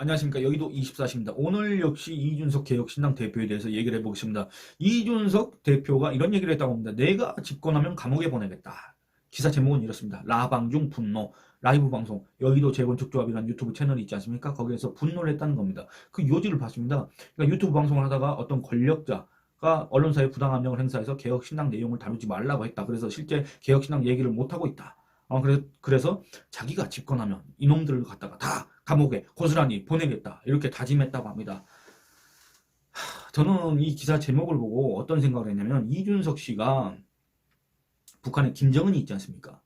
안녕하십니까. 여의도 24시입니다. 오늘 역시 이준석 개혁신당 대표에 대해서 얘기를 해보겠습니다. 이준석 대표가 이런 얘기를 했다고 합니다. 내가 집권하면 감옥에 보내겠다. 기사 제목은 이렇습니다. 라방중 분노. 라이브 방송 여의도 재건축조합이라는 유튜브 채널이 있지 않습니까? 거기에서 분노를 했다는 겁니다. 그 요지를 봤습니다. 그러니까 유튜브 방송을 하다가 어떤 권력자가 언론사에 부당 압력을 행사해서 개혁신당 내용을 다루지 말라고 했다. 그래서 실제 개혁신당 얘기를 못하고 있다. 그래서 자기가 집권하면 이놈들을 갖다가 다 감옥에 고스란히 보내겠다 이렇게 다짐했다고 합니다. 저는 이 기사 제목을 보고 어떤 생각을 했냐면 이준석 씨가 북한에 김정은이 있지 않습니까?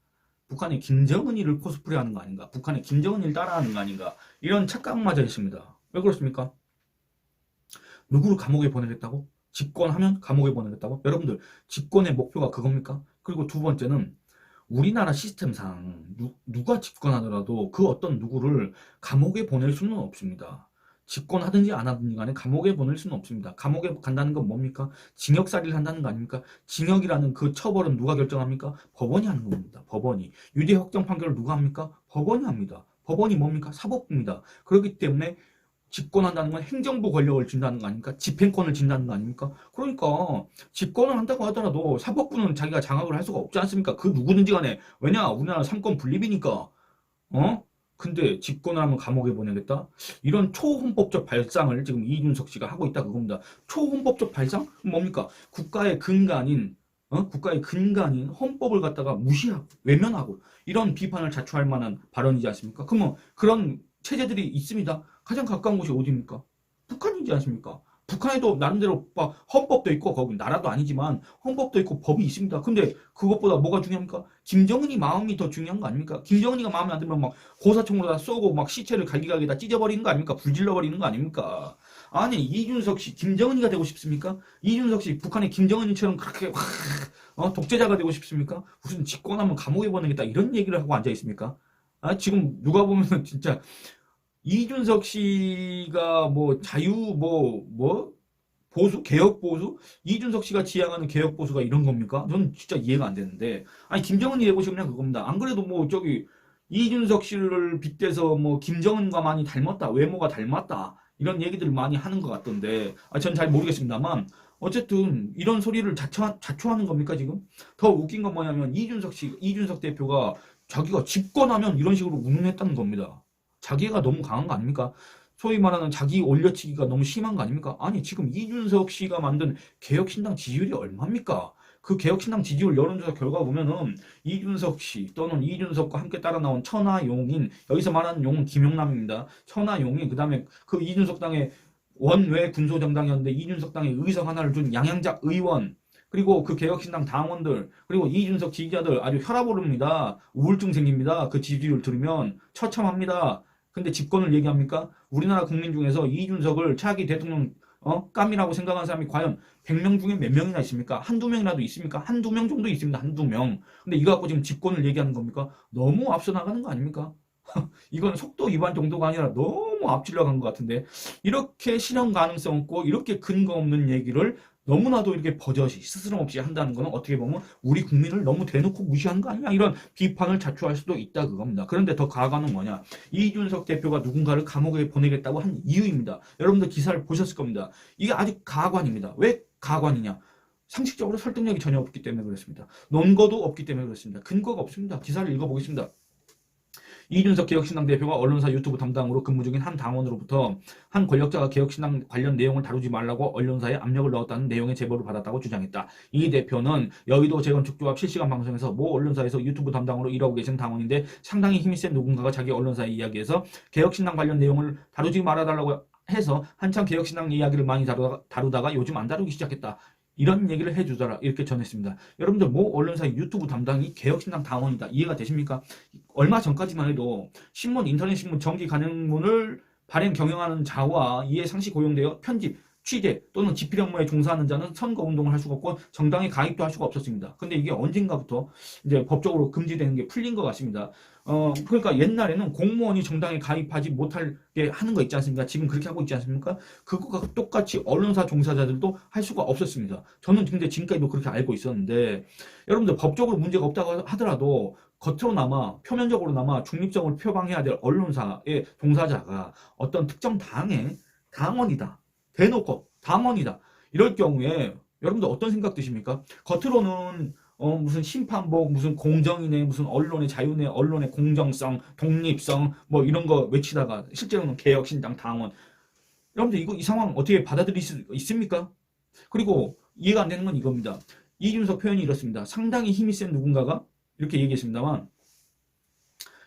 북한의 김정은이를 코스프레하는 거 아닌가? 북한의 김정은이를 따라하는 거 아닌가? 이런 착각마저 했습니다. 왜 그렇습니까? 누구를 감옥에 보내겠다고? 집권하면 감옥에 보내겠다고? 여러분들 집권의 목표가 그겁니까? 그리고 두 번째는 우리나라 시스템상 누가 집권하더라도 그 어떤 누구를 감옥에 보낼 수는 없습니다. 집권하든지 안 하든지 간에 감옥에 보낼 수는 없습니다. 감옥에 간다는 건 뭡니까? 징역살이를 한다는 거 아닙니까? 징역이라는 그 처벌은 누가 결정합니까? 법원이 하는 겁니다. 법원이. 유죄 확정 판결을 누가 합니까? 법원이 합니다. 법원이 뭡니까? 사법부입니다. 그렇기 때문에 집권한다는 건 행정부 권력을 준다는 거 아닙니까? 집행권을 준다는 거 아닙니까? 그러니까 집권을 한다고 하더라도 사법부는 자기가 장악을 할 수가 없지 않습니까? 그 누구든지 간에. 왜냐? 우리나라 삼권 분립이니까. 어? 근데 집권을 하면 감옥에 보내겠다? 이런 초헌법적 발상을 지금 이준석 씨가 하고 있다 그겁니다. 초헌법적 발상? 뭡니까? 국가의 근간인 헌법을 갖다가 무시하고 외면하고 이런 비판을 자초할 만한 발언이지 않습니까? 그러면 그런 체제들이 있습니다. 가장 가까운 곳이 어디입니까? 북한이지 않습니까? 북한에도 나름대로 헌법도 있고 거기 나라도 아니지만 헌법도 있고 법이 있습니다. 근데 그것보다 뭐가 중요합니까? 김정은이 마음이 더 중요한 거 아닙니까? 김정은이가 마음에 안 들면 막 고사총으로 다 쏘고 막 시체를 갈기갈기 다 찢어버리는 거 아닙니까? 불질러버리는 거 아닙니까? 아니 이준석 씨 김정은이가 되고 싶습니까? 이준석 씨 북한의 김정은이처럼 그렇게 독재자가 되고 싶습니까? 무슨 집권하면 감옥에 보내겠다 이런 얘기를 하고 앉아 있습니까? 아, 지금 누가 보면 진짜 이준석 씨가 뭐 자유 보수 개혁 보수 이준석 씨가 지향하는 개혁 보수가 이런 겁니까? 저는 진짜 이해가 안 되는데 아니 김정은이 되고 싶냐 그겁니다. 안 그래도 뭐 저기 이준석 씨를 빗대서 뭐 김정은과 많이 닮았다 외모가 닮았다 이런 얘기들을 많이 하는 것 같던데 전 잘 모르겠습니다만 어쨌든 이런 소리를 자초하는 겁니까 지금? 더 웃긴 건 뭐냐면 이준석 대표가 자기가 집권하면 이런 식으로 운운했다는 겁니다. 자기가 너무 강한 거 아닙니까? 소위 말하는 자기 올려치기가 너무 심한 거 아닙니까? 아니 지금 이준석 씨가 만든 개혁신당 지지율이 얼마입니까? 그 개혁신당 지지율 여론조사 결과 보면은 이준석 씨 또는 이준석과 함께 따라 나온 천하용인 여기서 말하는 용은 김용남입니다. 천하용인 그다음에 그 이준석 당의 원외 군소정당이었는데 이준석 당의 의석 하나를 준 양양작 의원 그리고 그 개혁신당 당원들 그리고 이준석 지지자들 아주 혈압 오릅니다. 우울증 생깁니다. 그 지지율 들으면 처참합니다. 근데 집권을 얘기합니까? 우리나라 국민 중에서 이준석을 차기 대통령 깜이라고 생각하는 사람이 과연 100명 중에 몇 명이나 있습니까? 한두 명이라도 있습니까? 한두 명 정도 있습니다. 한두 명. 근데 이거 갖고 지금 집권을 얘기하는 겁니까? 너무 앞서 나가는 거 아닙니까? 이건 속도 위반 정도가 아니라 너무 앞질러 간 것 같은데 이렇게 실현 가능성 없고 이렇게 근거 없는 얘기를 너무나도 이렇게 버젓이 스스럼 없이 한다는 것은 어떻게 보면 우리 국민을 너무 대놓고 무시하는 거 아니냐 이런 비판을 자초할 수도 있다 그겁니다. 그런데 더 가관은 뭐냐 이준석 대표가 누군가를 감옥에 보내겠다고 한 이유입니다. 여러분들 기사를 보셨을 겁니다. 이게 아주 가관입니다. 왜 가관이냐 상식적으로 설득력이 전혀 없기 때문에 그렇습니다. 논거도 없기 때문에 그렇습니다. 근거가 없습니다. 기사를 읽어보겠습니다. 이준석 개혁신당 대표가 언론사 유튜브 담당으로 근무 중인 한 당원으로부터 한 권력자가 개혁신당 관련 내용을 다루지 말라고 언론사에 압력을 넣었다는 내용의 제보를 받았다고 주장했다. 이 대표는 여의도 재건축조합 실시간 방송에서 모 언론사에서 유튜브 담당으로 일하고 계신 당원인데 상당히 힘이 센 누군가가 자기 언론사에 이야기해서 개혁신당 관련 내용을 다루지 말아달라고 해서 한참 개혁신당 이야기를 많이 다루다가 요즘 안 다루기 시작했다. 이런 얘기를 해주더라 이렇게 전했습니다. 여러분들 모 언론사의 유튜브 담당이 개혁신당 당원이다. 이해가 되십니까? 얼마 전까지만 해도 신문 인터넷 신문 정기 간행문을 발행 경영하는 자와 이에 상시 고용되어 편집 취재 또는 집필 업무에 종사하는 자는 선거 운동을 할 수가 없고 정당에 가입도 할 수가 없었습니다. 근데 이게 언젠가부터 이제 법적으로 금지되는 게 풀린 것 같습니다. 그러니까 옛날에는 공무원이 정당에 가입하지 못하게 하는 거 있지 않습니까? 지금 그렇게 하고 있지 않습니까? 그것과 똑같이 언론사 종사자들도 할 수가 없었습니다. 저는 근데 지금까지도 그렇게 알고 있었는데 여러분들 법적으로 문제가 없다고 하더라도 겉으로나마 표면적으로나마 중립성을 표방해야 될 언론사의 종사자가 어떤 특정 당의 당원이다. 대놓고 당원이다. 이럴 경우에 여러분들 어떤 생각 드십니까? 겉으로는 무슨 심판복, 무슨 공정이네, 무슨 언론의 자유네, 언론의 공정성, 독립성 뭐 이런 거 외치다가 실제로는 개혁신당 당원. 여러분들 이 상황 어떻게 받아들일 수 있습니까? 그리고 이해가 안 되는 건 이겁니다. 이준석 표현이 이렇습니다. 상당히 힘이 센 누군가가 이렇게 얘기했습니다만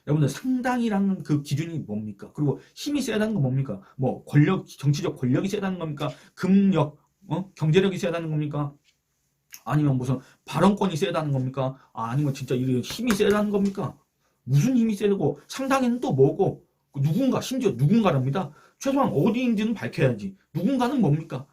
여러분들 상당이라는 그 기준이 뭡니까? 그리고 힘이 세다는 건 뭡니까? 뭐 권력, 정치적 권력이 세다는 겁니까? 금력, 경제력이 세다는 겁니까? 아니면 무슨 발언권이 세다는 겁니까? 아니면 진짜 이게 힘이 세다는 겁니까? 무슨 힘이 세고 상당히는 또 뭐고 누군가 심지어 누군가랍니다. 최소한 어디인지는 밝혀야지. 누군가는 뭡니까?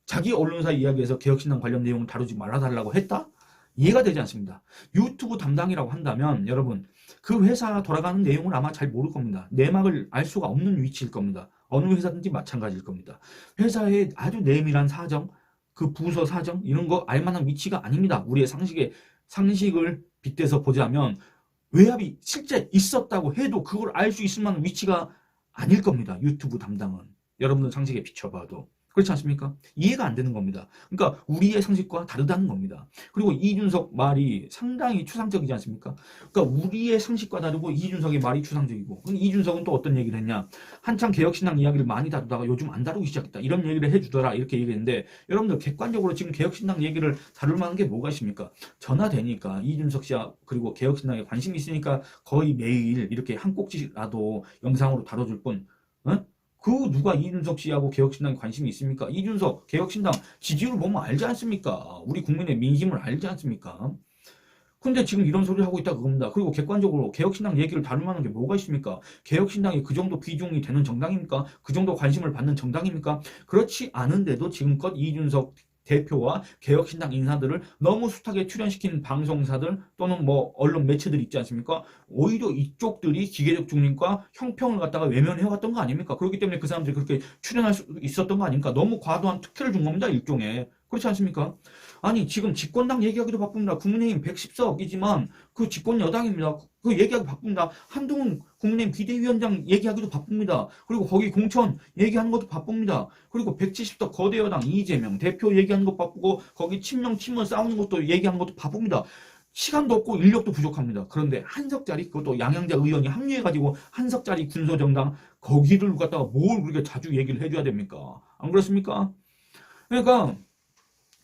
자기 언론사 이야기에서 개혁신당 관련 내용을 다루지 말아달라고 했다? 이해가 되지 않습니다. 유튜브 담당이라고 한다면 여러분 그 회사 돌아가는 내용을 아마 잘 모를 겁니다. 내막을 알 수가 없는 위치일 겁니다. 어느 회사든지 마찬가지일 겁니다. 회사의 아주 내밀한 사정, 그 부서 사정 이런 거 알만한 위치가 아닙니다. 우리의 상식을 빗대서 보자면 외압이 실제 있었다고 해도 그걸 알 수 있을 만한 위치가 아닐 겁니다. 유튜브 담당은. 여러분들 상식에 비춰봐도. 그렇지 않습니까? 이해가 안 되는 겁니다. 그러니까 우리의 상식과 다르다는 겁니다. 그리고 이준석 말이 상당히 추상적이지 않습니까? 그러니까 우리의 상식과 다르고 이준석의 말이 추상적이고 이준석은 또 어떤 얘기를 했냐? 한창 개혁신당 이야기를 많이 다루다가 요즘 안 다루기 시작했다. 이런 얘기를 해주더라. 이렇게 얘기했는데 여러분들 객관적으로 지금 개혁신당 얘기를 다룰 만한 게 뭐가 있습니까? 전화되니까 이준석 씨와 그리고 개혁신당에 관심이 있으니까 거의 매일 이렇게 한 꼭지라도 영상으로 다뤄줄 뿐 그 누가 이준석 씨하고 개혁신당에 관심이 있습니까? 이준석 개혁신당 지지율 보면 알지 않습니까? 우리 국민의 민심을 알지 않습니까? 근데 지금 이런 소리를 하고 있다 그겁니다. 그리고 객관적으로 개혁신당 얘기를 다룰 만한 게 뭐가 있습니까? 개혁신당이 그 정도 비중이 되는 정당입니까? 그 정도 관심을 받는 정당입니까? 그렇지 않은데도 지금껏 이준석 대표와 개혁신당 인사들을 너무 숱하게 출연시킨 방송사들 또는 뭐 언론 매체들 있지 않습니까? 오히려 이쪽들이 기계적 중립과 형평을 갖다가 외면해왔던 거 아닙니까? 그렇기 때문에 그 사람들이 그렇게 출연할 수 있었던 거 아닙니까? 너무 과도한 특혜를 준 겁니다. 일종의. 그렇지 않습니까? 아니 지금 집권당 얘기하기도 바쁩니다. 국민의힘 110석이지만 그 집권 여당입니다. 그 얘기하기 바쁩니다. 한동훈 국민의힘 비대위원장 얘기하기도 바쁩니다. 그리고 거기 공천 얘기하는 것도 바쁩니다. 그리고 170석 거대 여당 이재명 대표 얘기하는 것도 바쁘고 거기 친명 친문 싸우는 것도 얘기하는 것도 바쁩니다. 시간도 없고 인력도 부족합니다. 그런데 한석짜리 그것도 양양자 의원이 합류해가지고 한석짜리 군소정당 거기를 갖다가 뭘 그렇게 자주 얘기를 해줘야 됩니까? 안 그렇습니까? 그러니까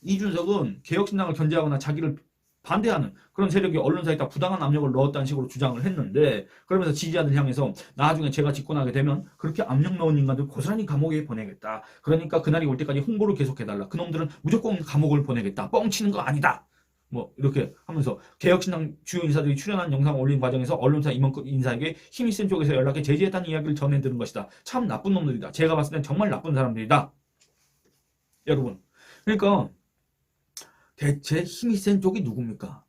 이준석은 개혁신당을 견제하거나 자기를 반대하는 그런 세력이 언론사에다 부당한 압력을 넣었다는 식으로 주장을 했는데 그러면서 지지자들 향해서 나중에 제가 집권하게 되면 그렇게 압력 넣은 인간들 고스란히 감옥에 보내겠다. 그러니까 그날이 올 때까지 홍보를 계속해달라. 그놈들은 무조건 감옥을 보내겠다. 뻥치는 거 아니다. 뭐 이렇게 하면서 개혁신당 주요 인사들이 출연한 영상을 올린 과정에서 언론사 임원급 인사에게 힘이 센 쪽에서 연락해 제지했다는 이야기를 전해들은 것이다. 참 나쁜 놈들이다. 제가 봤을 땐 정말 나쁜 사람들이다. 여러분 그러니까 대체 힘이 센 쪽이 누굽니까?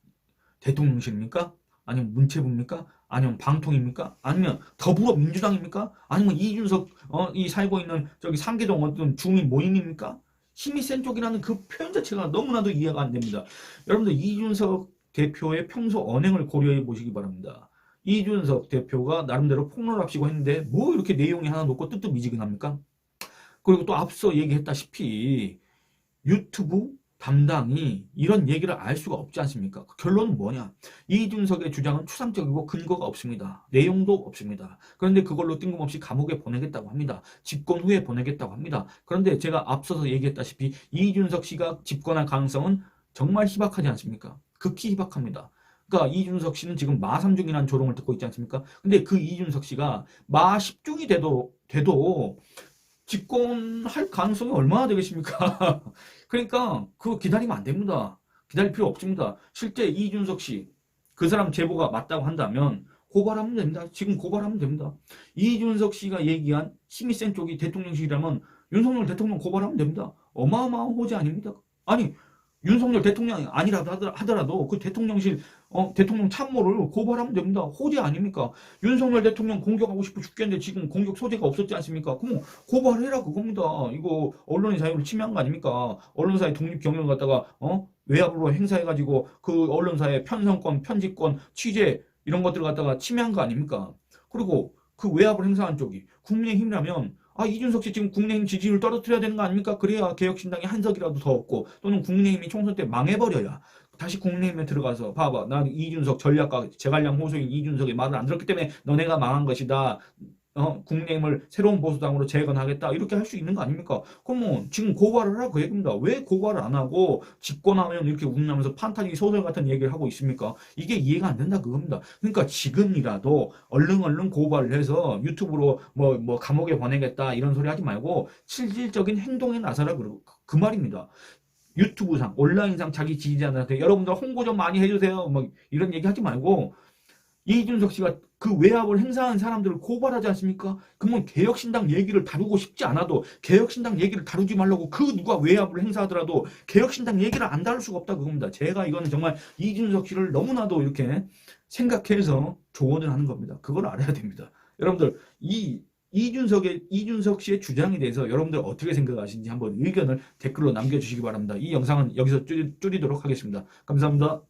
대통령실입니까? 아니면 문체부입니까? 아니면 방통입니까? 아니면 더불어민주당입니까? 아니면 이준석 이 살고 있는 저기 상계동 어떤 주민 모임입니까? 힘이 센 쪽이라는 그 표현 자체가 너무나도 이해가 안 됩니다. 여러분들 이준석 대표의 평소 언행을 고려해 보시기 바랍니다. 이준석 대표가 나름대로 폭로랍시고 했는데 뭐 이렇게 내용이 하나 놓고 뜨뜻미지근합니까? 그리고 또 앞서 얘기했다시피 유튜브 담당이 이런 얘기를 알 수가 없지 않습니까? 그 결론은 뭐냐? 이준석의 주장은 추상적이고 근거가 없습니다. 내용도 없습니다. 그런데 그걸로 뜬금없이 감옥에 보내겠다고 합니다. 집권 후에 보내겠다고 합니다. 그런데 제가 앞서서 얘기했다시피 이준석 씨가 집권할 가능성은 정말 희박하지 않습니까? 극히 희박합니다. 그러니까 이준석 씨는 지금 마 3중이라는 조롱을 듣고 있지 않습니까? 근데 그 이준석 씨가 마 10중이 돼도 집권할 가능성이 얼마나 되겠습니까? 그러니까 그거 기다리면 안 됩니다. 기다릴 필요 없습니다. 실제 이준석 씨, 그 사람 제보가 맞다고 한다면 고발하면 됩니다. 지금 고발하면 됩니다. 이준석 씨가 얘기한 힘이 센 쪽이 대통령실이라면 윤석열 대통령 고발하면 됩니다. 어마어마한 호재 아닙니까? 아니 윤석열 대통령이 아니라도 하더라도 그 대통령실 대통령 참모를 고발하면 됩니다. 호재 아닙니까? 윤석열 대통령 공격하고 싶어 죽겠는데 지금 공격 소재가 없었지 않습니까? 그럼 고발해라 그겁니다. 이거 언론의 자유를 침해한 거 아닙니까? 언론사의 독립 경영을 갖다가 외압으로 행사해가지고 그 언론사의 편성권, 편집권, 취재 이런 것들을 갖다가 침해한 거 아닙니까? 그리고 그 외압을 행사한 쪽이 국민의힘이라면 이준석 씨 지금 국민의힘 지지율 떨어뜨려야 되는 거 아닙니까? 그래야 개혁신당이 한 석이라도 더 얻고 또는 국민의힘이 총선 때 망해버려야 다시 국민의힘에 들어가서 봐봐. 난 이준석 전략가 제갈량 호소인 이준석의 말을 안 들었기 때문에 너네가 망한 것이다. 국민의힘을 새로운 보수당으로 재건하겠다 이렇게 할 수 있는 거 아닙니까? 그럼 뭐 지금 고발을 하라 그 얘기입니다. 왜 고발을 안 하고 집권하면 이렇게 웃나면서 판타지 소설 같은 얘기를 하고 있습니까? 이게 이해가 안 된다 그겁니다. 그러니까 지금이라도 얼른 고발을 해서 유튜브로 뭐 감옥에 보내겠다 이런 소리 하지 말고 실질적인 행동에 나서라 그 말입니다. 유튜브상 온라인상 자기 지지자들한테 여러분들 홍보 좀 많이 해주세요 뭐 이런 얘기 하지 말고 이준석 씨가 그 외압을 행사한 사람들을 고발하지 않습니까? 그러면 개혁신당 얘기를 다루고 싶지 않아도 개혁신당 얘기를 다루지 말라고 그 누가 외압을 행사하더라도 개혁신당 얘기를 안 다룰 수가 없다 그겁니다. 제가 이거는 정말 이준석 씨를 너무나도 이렇게 생각해서 조언을 하는 겁니다. 그걸 알아야 됩니다. 여러분들 이준석 씨의 주장에 대해서 여러분들 어떻게 생각하시는지 한번 의견을 댓글로 남겨주시기 바랍니다. 이 영상은 여기서 줄이도록 하겠습니다. 감사합니다.